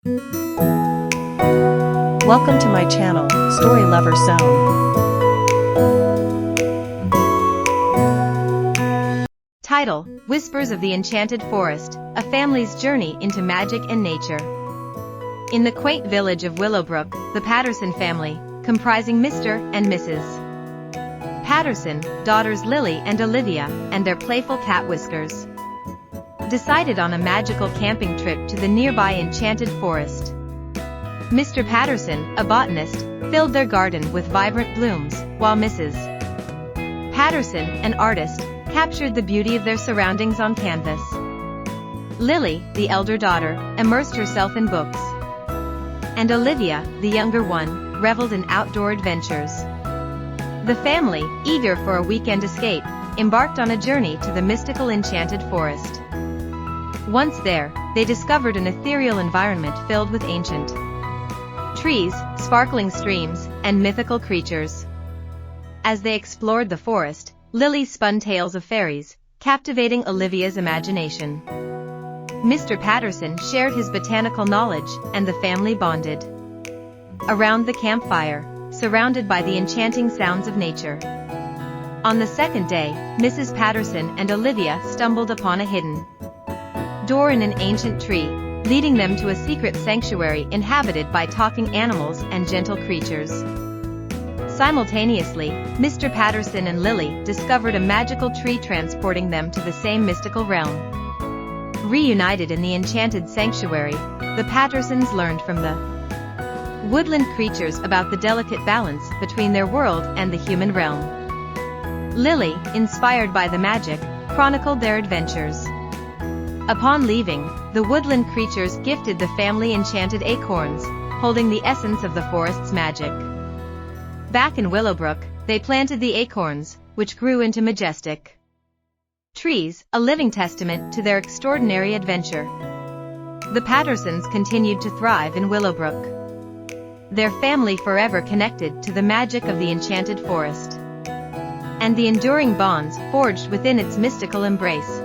Welcome to my channel, Story Lover Zone. Title: Whispers of the Enchanted Forest, a family's journey into magic and nature. In the quaint village of Willowbrook, the Patterson family, comprising Mr. and Mrs. Patterson, daughters Lily and Olivia, and their playful cat Whiskers, decided on a magical camping trip to the nearby Enchanted Forest. Mr. Patterson, a botanist, filled their garden with vibrant blooms, while Mrs. Patterson, an artist, captured the beauty of their surroundings on canvas. Lily, the elder daughter, immersed herself in books, and Olivia, the younger one, reveled in outdoor adventures. The family, eager for a weekend escape, embarked on a journey to the mystical Enchanted Forest. Once there, they discovered an ethereal environment filled with ancient trees, sparkling streams, and mythical creatures. As they explored the forest, Lily spun tales of fairies, captivating Olivia's imagination. Mr. Patterson shared his botanical knowledge, and the family bonded around the campfire, surrounded by the enchanting sounds of nature. On the second day, Mrs. Patterson and Olivia stumbled upon a hidden door in an ancient tree, leading them to a secret sanctuary inhabited by talking animals and gentle creatures. Simultaneously, Mr. Patterson and Lily discovered a magical tree transporting them to the same mystical realm. Reunited in the enchanted sanctuary, the Pattersons learned from the woodland creatures about the delicate balance between their world and the human realm. Lily, inspired by the magic, chronicled their adventures. Upon leaving, the woodland creatures gifted the family enchanted acorns, holding the essence of the forest's magic. Back in Willowbrook, they planted the acorns, which grew into majestic trees, a living testament to their extraordinary adventure. The Pattersons continued to thrive in Willowbrook, their family forever connected to the magic of the Enchanted Forest and the enduring bonds forged within its mystical embrace.